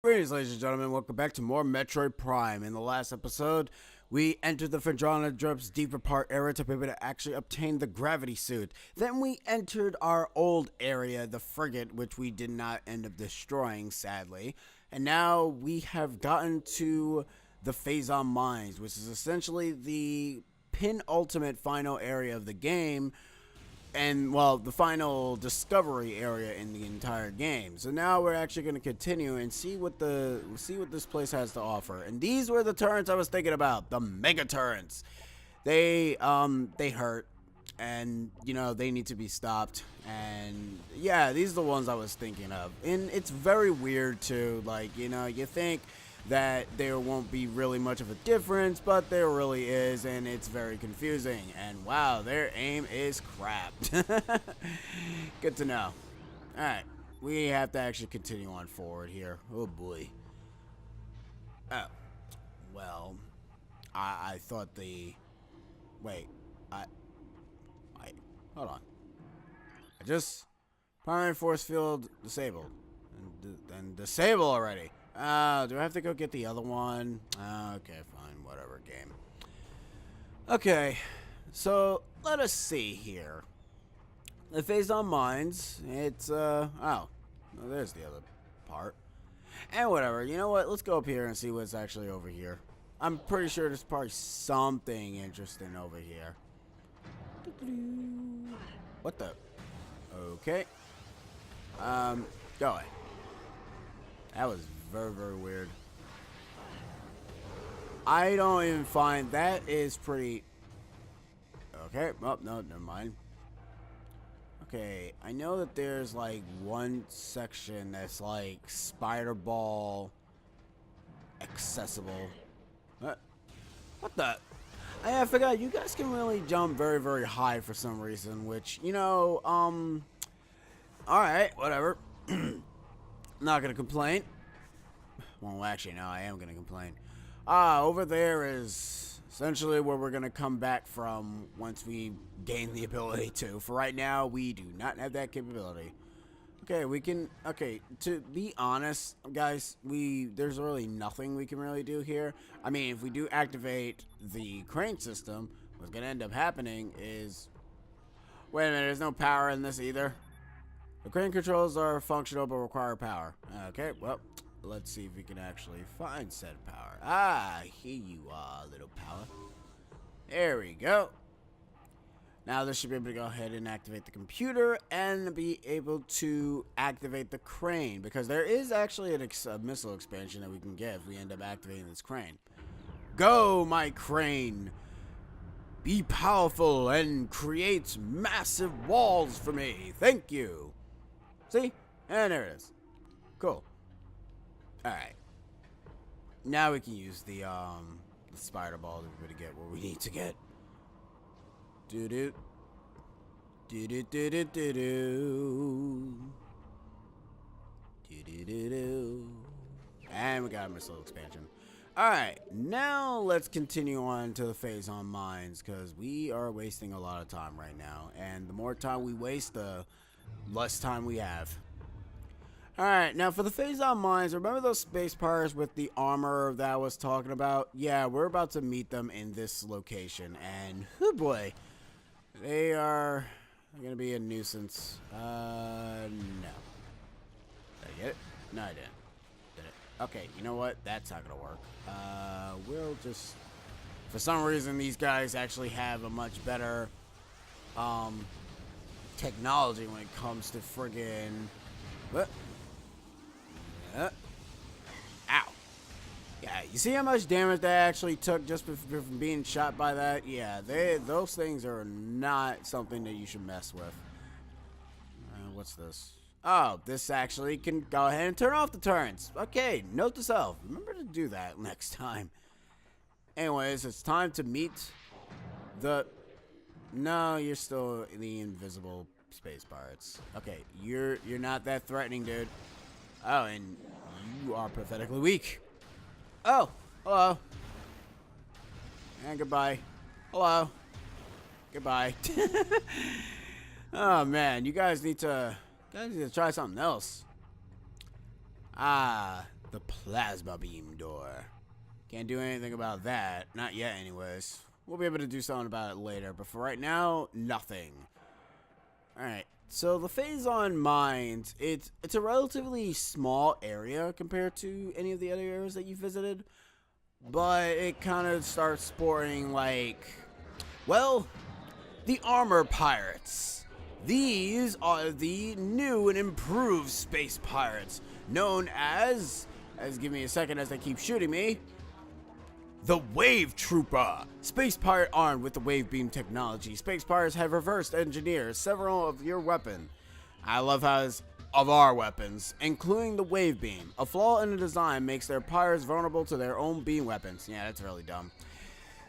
Greetings, ladies and gentlemen. Welcome back to more Metroid Prime. In the last episode, we entered the Phazon Mines deeper part area to be able to actually obtain the gravity suit. Then we entered our old area, the frigate, which we did not end up destroying, sadly. And now we have gotten to the Phazon Mines, which is essentially the penultimate final area of the game. And well, the final discovery area in the entire game. So now we're actually going to continue and see what this place has to offer. And these were the turrets I was thinking about, the mega turrets. They hurt, and you know they need to be stopped. And yeah, these are the ones I was thinking of. And it's very weird too. Like, you know, you think that there won't be really much of a difference, but there really is, and it's very confusing. And wow, their aim is crap. Good to know. Alright, we have to actually continue on forward here. Oh boy. Oh, well, I thought the... Wait, hold on. I just... Primary force field disabled. And disable already. Do I have to go get the other one? Okay, fine, whatever, game. Okay, so let us see here. The Phazon Mines, it's, oh, there's the other part. And whatever, you know what, let's go up here and see what's actually over here. I'm pretty sure there's probably something interesting over here. What the? Okay. Go ahead. That was very, very weird. I don't even find that is pretty... Okay, oh, no, never mind. Okay, I know that there's like one section that's like spider ball accessible. What the? I forgot, you guys can really jump very, very high for some reason, which, you know, alright, whatever. Not gonna complain. Well, actually, no, I am going to complain. Over there is essentially where we're going to come back from once we gain the ability to. For right now, we do not have that capability. Okay, we can... Okay, to be honest, guys, there's really nothing we can really do here. I mean, if we do activate the crane system, what's going to end up happening is... Wait a minute, there's no power in this either. The crane controls are functional but require power. Okay, well... Let's see if we can actually find said power. Ah, here you are, little power. There we go. Now this should be able to go ahead and activate the computer and be able to activate the crane, because there is actually a missile expansion that we can get if we end up activating this crane. Go, my crane! Be powerful and create massive walls for me. Thank you. See? And there it is. Cool. Alright. Now we can use the spider ball to get what we need to get. Doo-doo. Doo-doo-doo-doo-doo-doo. Doo-doo-doo-doo. And we got a missile expansion. Alright, now let's continue on to the Phazon Mines, because we are wasting a lot of time right now. And the more time we waste, the less time we have. Alright, now for the Phazon Mines, remember those space pirates with the armor that I was talking about? Yeah, we're about to meet them in this location, and oh boy, they are going to be a nuisance. No. Did I get it? No, I didn't. Did it? Okay, you know what? That's not going to work. We'll just... For some reason, these guys actually have a much better, technology when it comes to friggin... What? Ow. Yeah, you see how much damage they actually took just from being shot by that? Yeah, those things are not something that you should mess with. What's this? Oh, this actually can go ahead and turn off the turrets. Okay, note to self. Remember to do that next time. Anyways, it's time to meet the... No, you're still the invisible space pirates. Okay, you're not that threatening, dude. Oh, and you are pathetically weak. Oh, hello. And goodbye. Hello. Goodbye. Oh man, you guys need to try something else. Ah, the plasma beam door. Can't do anything about that. Not yet, anyways. We'll be able to do something about it later, but for right now, nothing. Alright, so the Phazon Mines, it's a relatively small area compared to any of the other areas that you visited, but it kind of starts sporting, like, well, the armor pirates. These are the new and improved space pirates, known as give me a second as they keep shooting me, the Wave Trooper. Space pirate armed with the wave beam technology. Space pirates have reversed engineered several of your weapons. I love how it's of our weapons, including the wave beam. A flaw in the design makes their pirates vulnerable to their own beam weapons. Yeah, that's really dumb.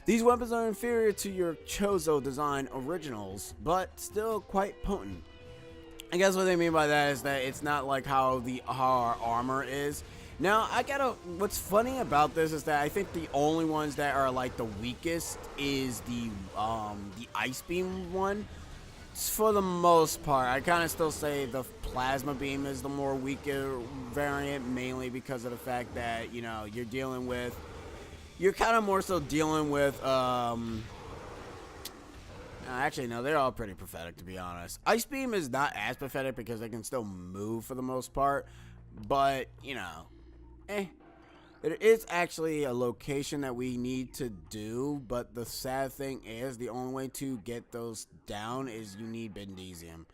These weapons are inferior to your Chozo design originals, but still quite potent. I guess what they mean by that is that it's not like how our armor is. Now, what's funny about this is that I think the only ones that are like the weakest is the ice beam one. For the most part, I kind of still say the plasma beam is the more weaker variant, mainly because of the fact that, you know, you're kind of more so dealing with, actually, no, they're all pretty pathetic, to be honest. Ice beam is not as pathetic because they can still move for the most part, but, you know, it is actually a location that we need to do, but the sad thing is the only way to get those down is you need Bendesium.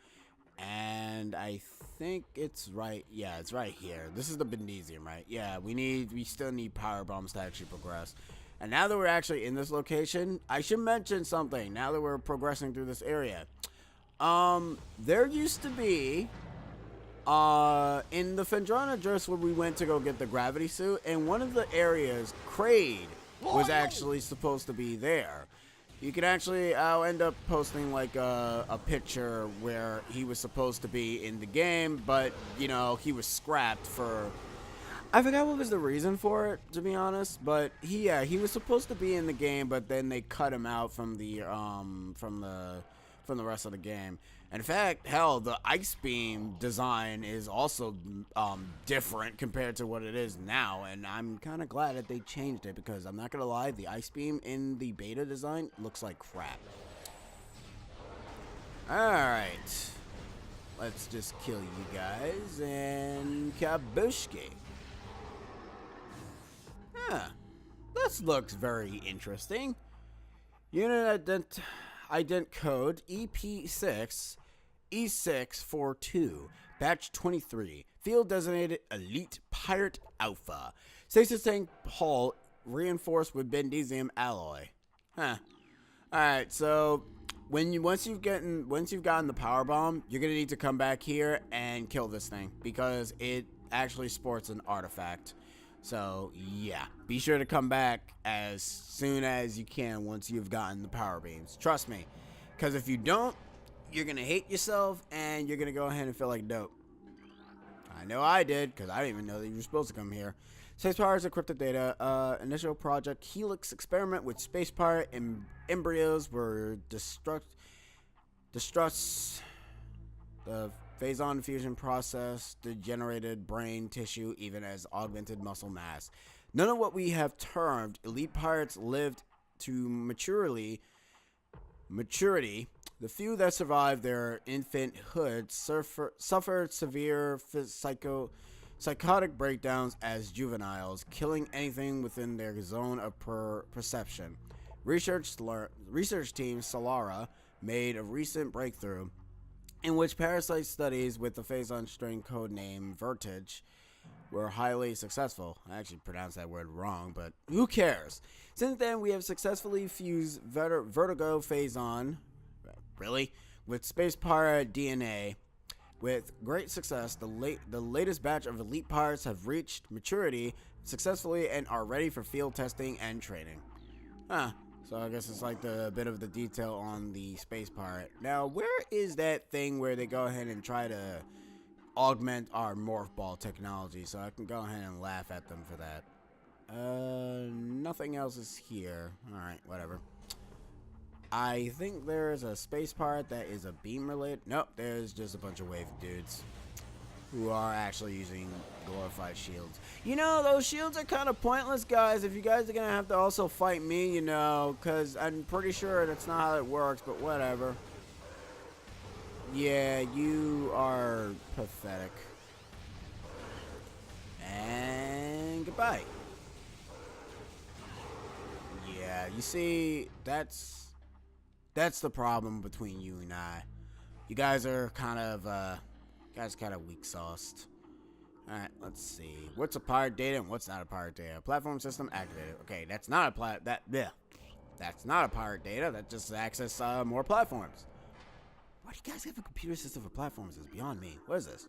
And I think it's right, yeah, it's right here. This is the Bendesium, right? Yeah, we still need power bombs to actually progress. And now that we're actually in this location, I should mention something now that we're progressing through this area. There used to be in the Phendrana dress where we went to go get the gravity suit, in one of the areas, Kraid was actually supposed to be there. You can actually, I'll end up posting like a picture where he was supposed to be in the game, but, you know, he was scrapped for, I forgot what was the reason for it, to be honest, but he was supposed to be in the game, but then they cut him out from the rest of the game. In fact, hell, the ice beam design is also different compared to what it is now, and I'm kind of glad that they changed it, because I'm not gonna lie, the ice beam in the beta design looks like crap. Alright, let's just kill you guys and kabushki. Huh, this looks very interesting. Unit ident code EP6 E642 batch 23 field designated Elite Pirate Alpha. Stasis tank hull reinforced with Bendesium alloy. Huh. Alright, so once you've gotten the power bomb, you're gonna need to come back here and kill this thing, because it actually sports an artifact. So yeah, be sure to come back as soon as you can once you've gotten the power beams. Trust me, because if you don't, you're gonna hate yourself and you're gonna go ahead and feel like dope. I know I did, because I didn't even know that you were supposed to come here. Space Pirates encrypted data. Initial project Helix experiment with Space Pirate embryos were destructs. The Phazon fusion process degenerated brain tissue even as augmented muscle mass. None of what we have termed elite pirates lived to maturity. The few that survived their infanthood suffered severe psychotic breakdowns as juveniles, killing anything within their zone of perception. Research team Solara made a recent breakthrough in which parasite studies with the Phazon strain codename Vertige were highly successful. I actually pronounced that word wrong, but who cares? Since then, we have successfully fused Vertigo Phazon, really, with Space Pirate DNA. With great success, the latest batch of elite pirates have reached maturity successfully and are ready for field testing and training. Huh. So I guess it's like a bit of the detail on the Space Pirate. Now, where is that thing where they go ahead and try to augment our morph ball technology, so I can go ahead and laugh at them for that? Nothing else is here. Alright, whatever. I think there's a Space Pirate that is a beam related. Nope, there's just a bunch of wave dudes. who are actually using glorified shields. You know, those shields are kind of pointless, guys, if you guys are going to have to also fight me, you know, because I'm pretty sure that's not how it works, but whatever. Yeah, you are pathetic. And goodbye. Yeah, you see, that's the problem between you and I. You guys are kind of weak sauced. Alright, let's see. What's a pirate data and what's not a pirate data? Platform system activated. Okay, that's not a that's not a pirate data. That just access more platforms. Why do you guys have a computer system for platforms? It's beyond me. What is this?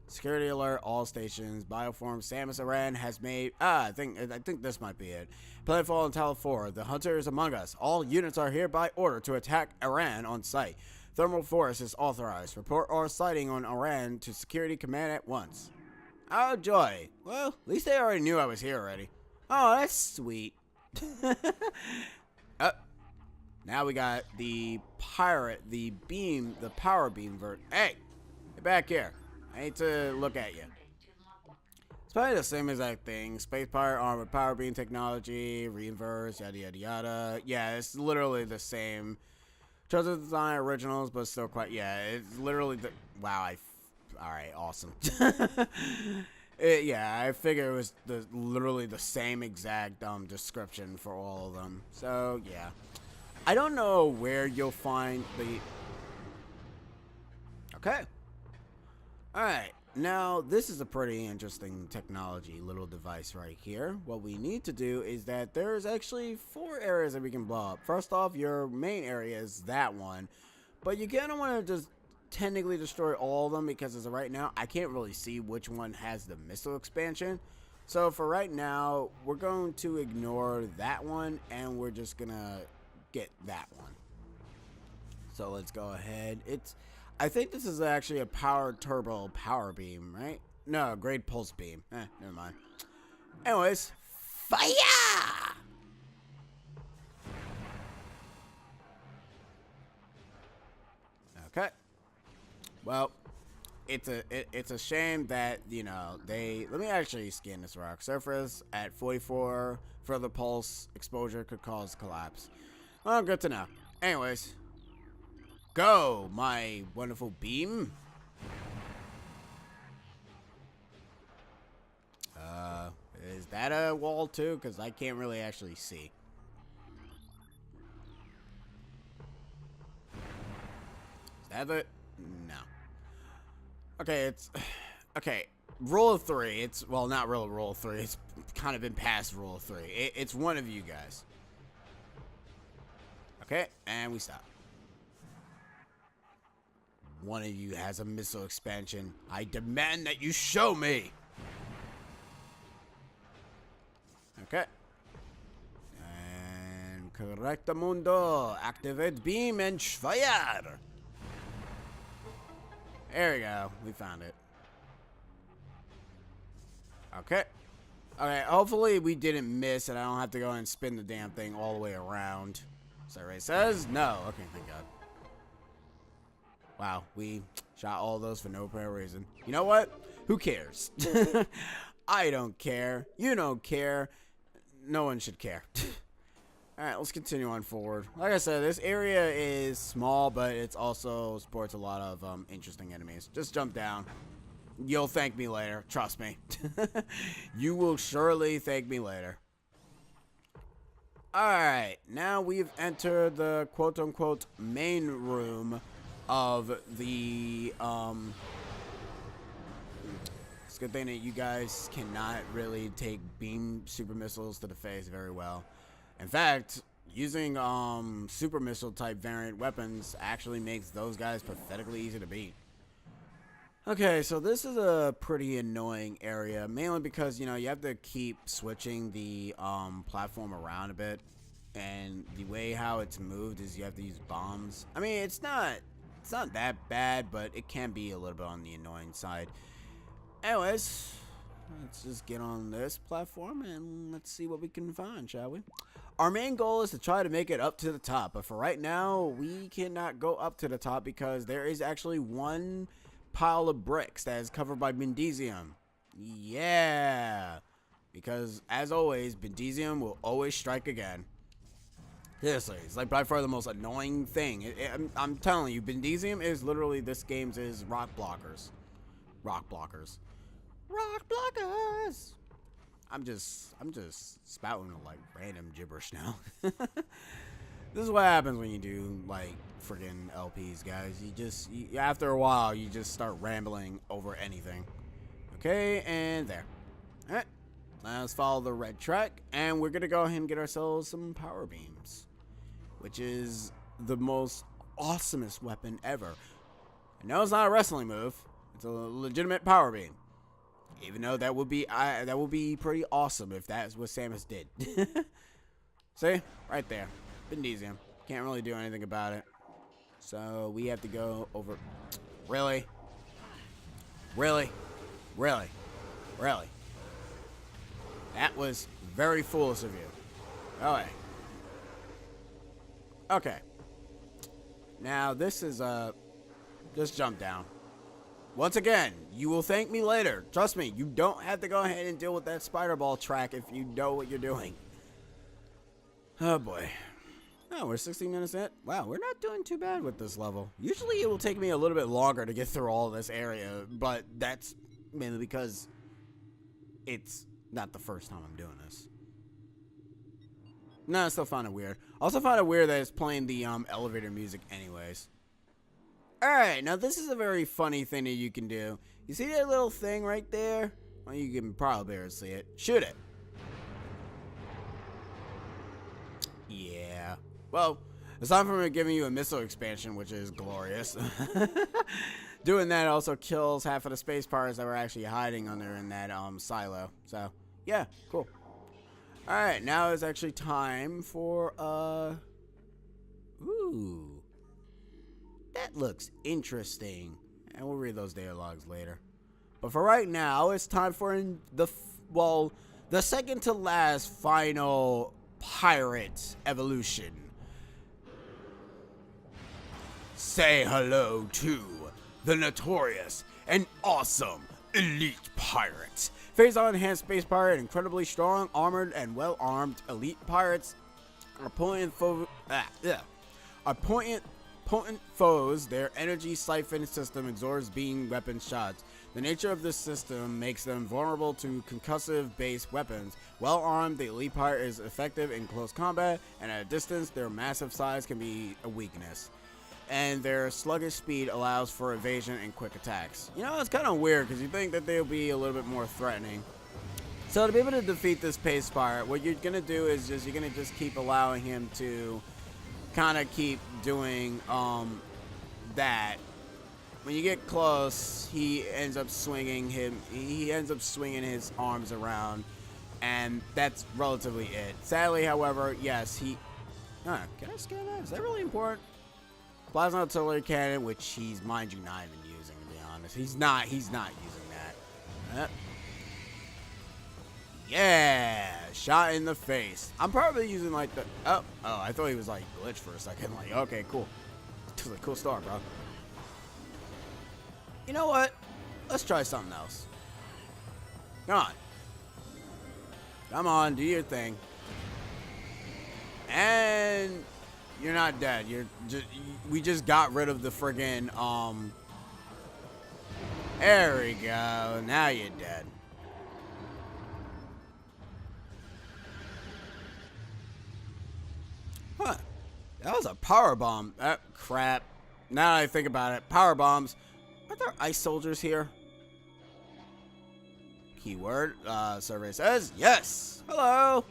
Security alert, all stations, bioform, Samus Aran has made, I think this might be it. Planetfall in Tower 4, the hunter is among us. All units are hereby ordered to attack Aran on site. Thermal force is authorized. Report our sighting on Aran to security command at once. Oh, joy. Well, at least they already knew I was here already. Oh, that's sweet. Now we got the pirate, the power beam Hey, get back here. I need to look at you. It's probably the same exact thing. Space pirate armored power beam technology, reinverse, yada yada yada. Yeah, it's literally the same. Chosen design originals, but still quite. Yeah, it's literally the. Wow, alright, awesome. Yeah, I figure it was literally the same exact description for all of them. So yeah, I don't know where you'll find the. Okay. Alright, now this is a pretty interesting technology little device right here. What we need to do is that there's actually 4 areas that we can blow up. First off, your main area is that one, but you kind of want to just technically destroy all of them because as of right now, I can't really see which one has the missile expansion. So for right now, we're going to ignore that one and we're just gonna get that one. So let's go ahead. I think this is actually a power turbo power beam, right? No, grade pulse beam. Never mind. Anyways, fire! Okay. Well, it's a shame that, you know, let me actually scan this rock. Surface at 44, further pulse exposure could cause collapse. Well, good to know. Anyways, go, my wonderful beam. Is that a wall too? Because I can't really actually see. Is that it? No. Okay, okay. Rule of 3. It's, well, not really rule of 3. It's kind of been past rule of 3. It's one of you guys. Okay, and we stop. One of you has a missile expansion. I demand that you show me. Okay. And correctamundo. Activate beam and fire. There we go. We found it. Okay. Okay, hopefully we didn't miss and I don't have to go and spin the damn thing all the way around. Survey says no. Okay, thank God. Wow, we shot all those for no apparent reason. You know what? Who cares? I don't care. You don't care. No one should care. Alright, let's continue on forward. Like I said, this area is small, but it's also sports a lot of interesting enemies. Just jump down. You'll thank me later. Trust me. You will surely thank me later. Alright, now we've entered the quote-unquote main room of the, it's a good thing that you guys cannot really take beam super missiles to the face very well. In fact, using super missile type variant weapons actually makes those guys pathetically easy to beat. Okay, so this is a pretty annoying area, mainly because, you know, you have to keep switching the platform around a bit, and the way how it's moved is you have to use bombs. I mean, it's not that bad, but it can be a little bit on the annoying side. Anyways, let's just get on this platform and let's see what we can find, shall we? Our main goal is to try to make it up to the top, but for right now, we cannot go up to the top because there is actually one pile of bricks that is covered by Bendesium. Yeah. Because, as always, Bendesium will always strike again. Seriously, it's like by far the most annoying thing. I'm telling you, Bendesium is literally this game's rock blockers. Rock blockers. Rock blockers! I'm just spouting like random gibberish now. This is what happens when you do like friggin' LPs, guys. After a while, you just start rambling over anything. Okay, and there. Alright, let's follow the red track, and we're gonna go ahead and get ourselves some power beams, which is the most awesomest weapon ever. I know it's not a wrestling move. It's a legitimate power beam. Even though that would be pretty awesome if that's what Samus did. See? Right there. Bendesium. Can't really do anything about it. So we have to go over. Really? Really? Really? Really? That was very foolish of you. Okay. Okay. Now this is just jump down. Once again, you will thank me later. Trust me, you don't have to go ahead and deal with that spider ball track if you know what you're doing. Oh boy. Oh, we're 16 minutes in. Wow, we're not doing too bad with this level. Usually it will take me a little bit longer to get through all this area, but that's mainly because it's not the first time I'm doing this. No, I still find it weird. Also find it weird that it's playing the elevator music anyways. Alright, now this is a very funny thing that you can do. You see that little thing right there? Well, you can probably barely see it. Shoot it. Yeah. Well, aside from it giving you a missile expansion, which is glorious, doing that also kills half of the space pirates that were actually hiding under in that silo. So, yeah, cool. Alright, now it's actually time for, ooh. That looks interesting. And we'll read those dialogues later. But for right now, it's time for the second to last final pirate evolution. Say hello to the notorious and awesome elite pirates. Phazon enhanced space pirate, incredibly strong, armored, and well-armed elite pirates are potent foes. Their energy siphon system absorbs beam weapon shots. The nature of this system makes them vulnerable to concussive-based weapons. Well-armed, the elite pirate is effective in close combat, and at a distance, their massive size can be a weakness. And their sluggish speed allows for evasion and quick attacks. You know, it's kind of weird, because you think that they'll be a little bit more threatening. So to be able to defeat this space pirate, what you're going to do is you're going to just keep allowing him to kind of keep doing that. When you get close, he ends up swinging his arms around, and that's relatively it. Sadly, however, yes, can I scan that? Is that really important? Plasma artillery cannon, which he's, mind you, not even using, to be honest. He's not using that. Yeah, shot in the face. I'm probably using like the oh, I thought he was like glitched for a second. Like, okay, cool. It's a cool start, bro. You know what? Let's try something else. Come on, do your thing. And you're not dead. We just got rid of the friggin' there we go. Now you're dead. Huh. That was a power bomb. Crap. Now that I think about it, power bombs. Are there ice soldiers here? Keyword. Survey says yes. Hello.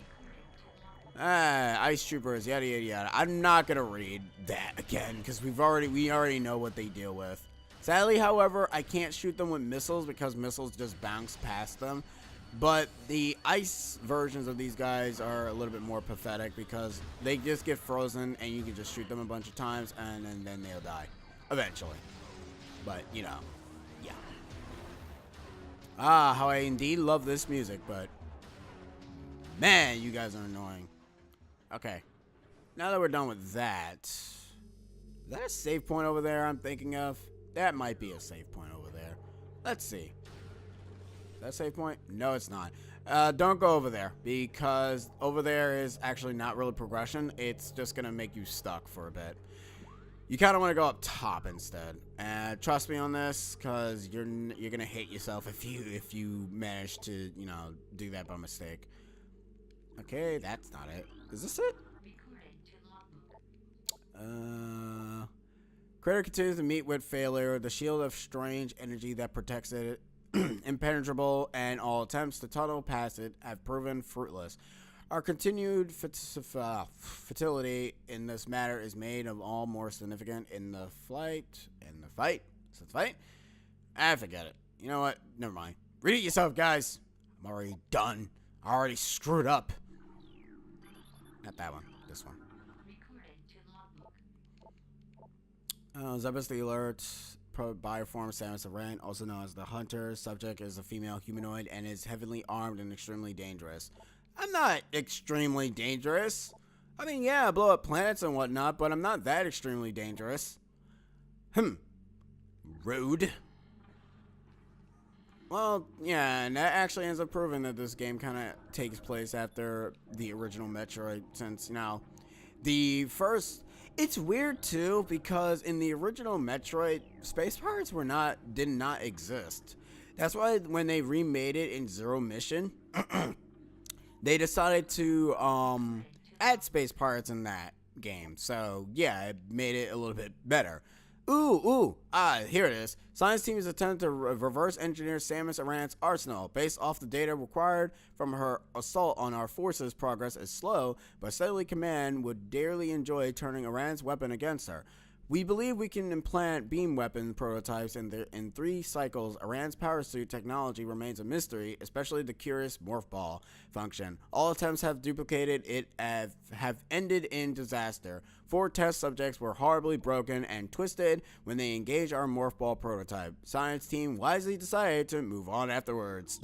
Ice troopers. Yada yada yada. I'm not gonna read that again because we already know what they deal with. Sadly, however, I can't shoot them with missiles because missiles just bounce past them. But the ice versions of these guys are a little bit more pathetic because they just get frozen and you can just shoot them a bunch of times and then they'll die eventually. But, you know, yeah. Ah, how I indeed love this music, but man, you guys are annoying. Okay, now that we're done with that, is that a save point over there I'm thinking of? That might be a save point over there. Let's see. Is that a save point? No, it's not. Don't go over there, because over there is actually not really progression. It's just gonna make you stuck for a bit. You kind of want to go up top instead. And trust me on this, because you're gonna hate yourself if you manage to, you know, do that by mistake. Okay, that's not it. Is this it? Critter continues to meet with failure. The shield of strange energy that protects it impenetrable, and all attempts to tunnel past it have proven fruitless. Our continued fertility in this matter is made of all more significant in the fight. Is it the fight? I forget it. You know what? Never mind. Read it yourself, guys. I'm already done. I already screwed up. Not that one. This one. Zebus the alert. Bioform Samus Aran, also known as the Hunter. Subject is a female humanoid and is heavily armed and extremely dangerous. I'm not extremely dangerous. I mean, yeah, I blow up planets and whatnot, but I'm not that extremely dangerous. Rude. Well, yeah, and that actually ends up proving that this game kind of takes place after the original Metroid, since, you know, the first... It's weird too, because in the original Metroid, space pirates did not exist. That's why when they remade it in Zero Mission, they decided to add space pirates in that game. So yeah, it made it a little bit better. Here it is. Science team is attempting to reverse engineer Samus Aran's arsenal. Based off the data required from her assault on our forces, progress is slow, but steadily command would dearly enjoy turning Aran's weapon against her. We believe we can implant beam weapon prototypes in 3 cycles. Aran's power suit technology remains a mystery, especially the curious morph ball function. All attempts have duplicated it have ended in disaster. 4 test subjects were horribly broken and twisted when they engaged our morph ball prototype. Science team wisely decided to move on afterwards.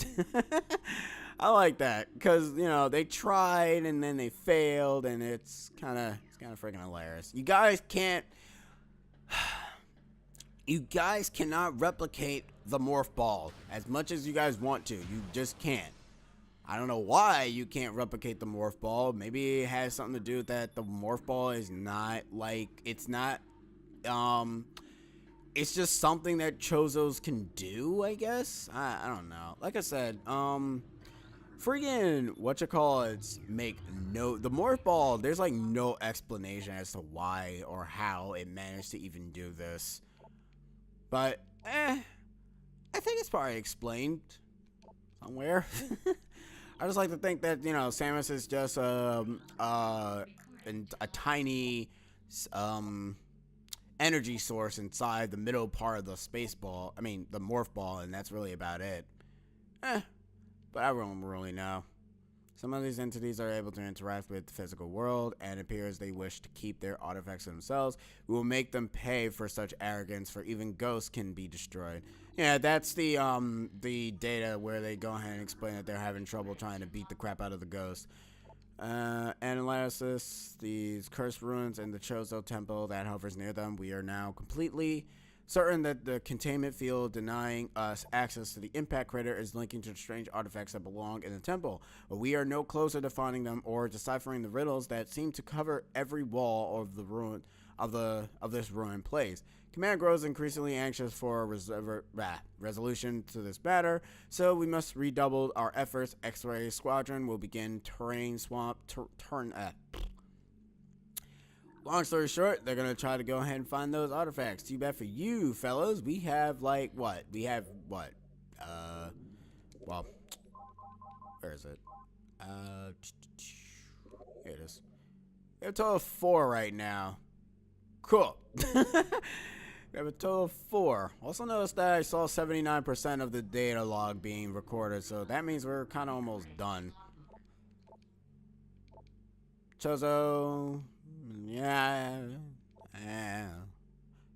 I like that, because, you know, they tried and then they failed, and it's kind of freaking hilarious. You guys cannot replicate the morph ball as much as you guys want to. You just can't. I don't know why you can't replicate the morph ball. Maybe it has something to do with that the morph ball is not like, it's not, it's just something that Chozos can do, I guess. I don't know. Like I said, friggin' the morph ball, there's like no explanation as to why or how it managed to even do this. But, I think it's probably explained somewhere. I just like to think that, you know, Samus is just a tiny energy source inside the middle part of the the morph ball, and that's really about it. But I don't really know. Some of these entities are able to interact with the physical world, and it appears they wish to keep their artifacts to themselves. We will make them pay for such arrogance, for even ghosts can be destroyed. Yeah, that's the data where they go ahead and explain that they're having trouble trying to beat the crap out of the ghost. Analysis, these cursed ruins and the Chozo temple that hovers near them. We are now completely certain that the containment field denying us access to the impact crater is linking to the strange artifacts that belong in the temple, but we are no closer to finding them or deciphering the riddles that seem to cover every wall of the ruin of this ruined place. Command grows increasingly anxious for a resolution to this matter, so we must redouble our efforts. X-ray squadron will begin terrain swamp Long story short, they're going to try to go ahead and find those artifacts. Too bad for you, fellas. We have, like, what? Well, where is it? Here it is. We have a total of 4 right now. Cool. We have a total of 4. Also noticed that I saw 79% of the data log being recorded, so that means we're kind of almost done. Chozo... Yeah.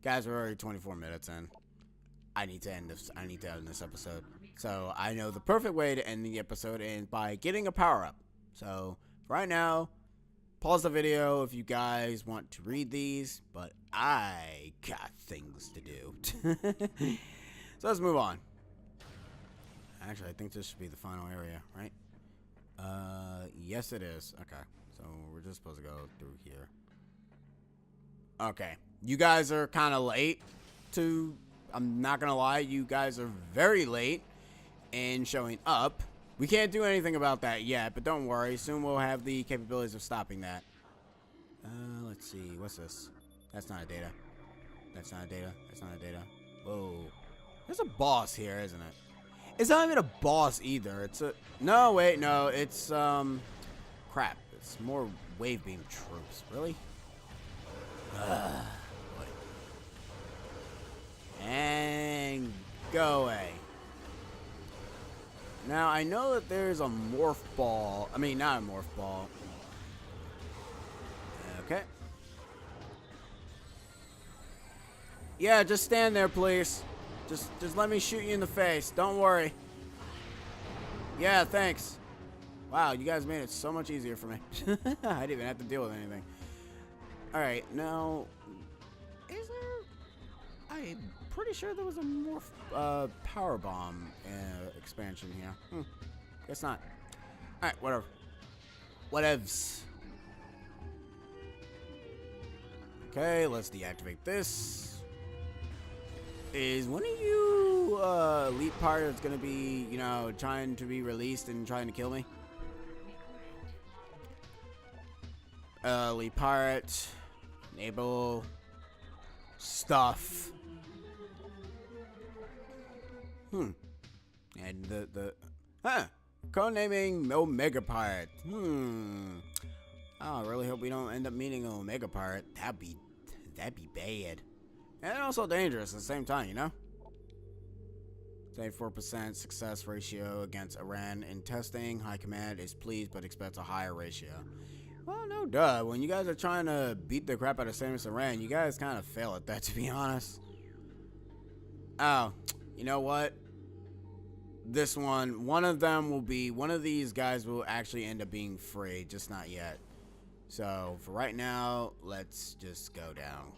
Guys, we're already 24 minutes in. I need to end this episode. So I know the perfect way to end the episode is by getting a power-up. So right now, pause the video if you guys want to read these, but I got things to do. So let's move on. Actually, I think this should be the final area, right? Yes it is. Okay, so we're just supposed to go through here. Okay, you guys are kind of late to... I'm not gonna lie, you guys are very late in showing up. We can't do anything about that yet, but don't worry. Soon we'll have the capabilities of stopping that. Let's see. What's this? That's not a data. That's not a data. That's not a data. Whoa. There's a boss here, isn't it? It's not even a boss either. It's a... No, wait, no. It's, crap. It's more wave beam troops. Really? And go away. Now, I know that there's a morph ball. I mean, not a morph ball. Okay. Yeah, just stand there, please. Just let me shoot you in the face. Don't worry. Yeah, thanks. Wow, you guys made it so much easier for me. I didn't even have to deal with anything. Alright, now... Is there... I'm pretty sure there was a morph power bomb expansion here. Guess not. Alright, whatever. Whatevs. Okay, let's deactivate this. Is one of you elite pirates gonna be, you know, trying to be released and trying to kill me? Elite pirate, enable stuff. And codenaming Omega Pirate. I really hope we don't end up meeting an Omega Pirate. That'd be bad. And also dangerous at the same time, you know? 74% success ratio against Iran in testing. High Command is pleased but expects a higher ratio. Well, no duh. When you guys are trying to beat the crap out of Samus Aran, you guys kind of fail at that, to be honest. Oh, you know what? This one of them will be... One of these guys will actually end up being free, just not yet. So, for right now, let's just go down.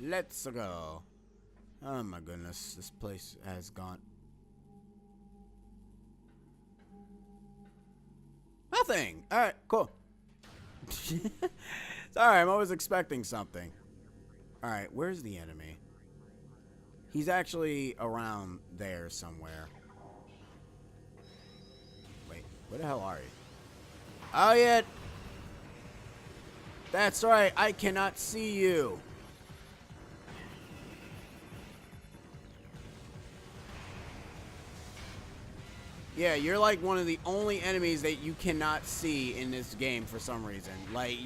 Let's go. Oh my goodness, this place has gone. Nothing. All right, cool. Sorry, I'm always expecting something. All right, where's the enemy? He's actually around there somewhere. Wait, where the hell are you? Oh yeah. That's right. I cannot see you. Yeah, you're like one of the only enemies that you cannot see in this game for some reason. Like,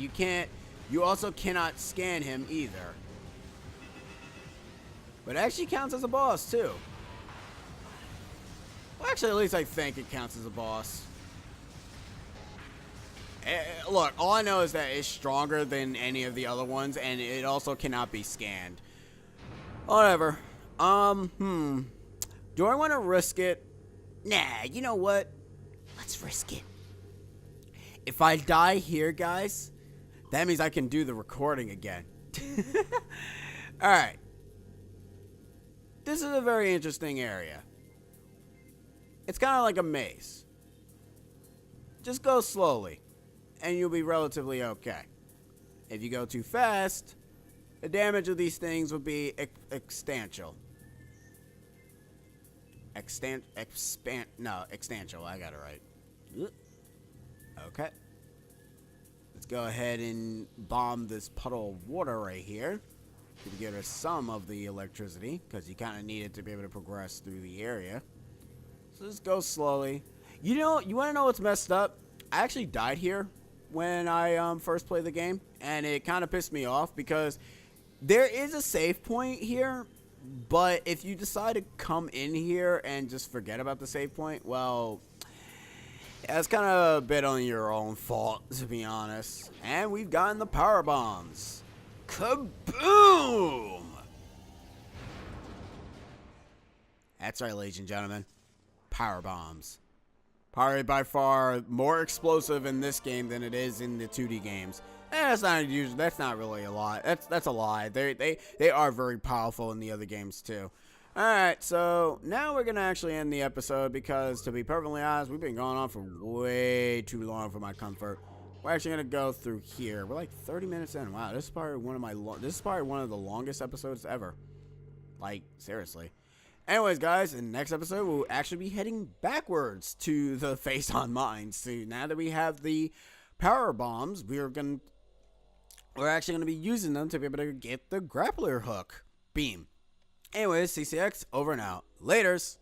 you also cannot scan him either. But it actually counts as a boss, too. Well, actually, at least I think it counts as a boss. Look, all I know is that it's stronger than any of the other ones, and it also cannot be scanned. Whatever. Do I want to risk it? Nah, you know what? Let's risk it. If I die here, guys, that means I can do the recording again. Alright. This is a very interesting area. It's kind of like a maze. Just go slowly, and you'll be relatively okay. If you go too fast, the damage of these things will be exstantial. Exstantial. I got it right. Okay. Let's go ahead and bomb this puddle of water right here to get us some of the electricity, because you kind of need it to be able to progress through the area. So just go slowly. You know, you want to know what's messed up? I actually died here when I first played the game, and it kind of pissed me off because there is a save point here. But if you decide to come in here and just forget about the save point, well, that's kind of a bit on your own fault, to be honest. And we've gotten the power bombs. Kaboom! That's right, ladies and gentlemen. Power bombs. Probably by far more explosive in this game than it is in the 2D games. That's not really a lie. That's a lie. They are very powerful in the other games too. Alright, so now we're going to actually end the episode because, to be perfectly honest, we've been going on for way too long for my comfort. We're actually going to go through here. We're like 30 minutes in. Wow, this is probably one of the longest episodes ever. Like, seriously. Anyways, guys, in the next episode, we'll actually be heading backwards to the Phazon Mines. So now that we have the power bombs, we're actually going to be using them to be able to get the grappler hook beam. Anyways, CCX, over and out. Laters.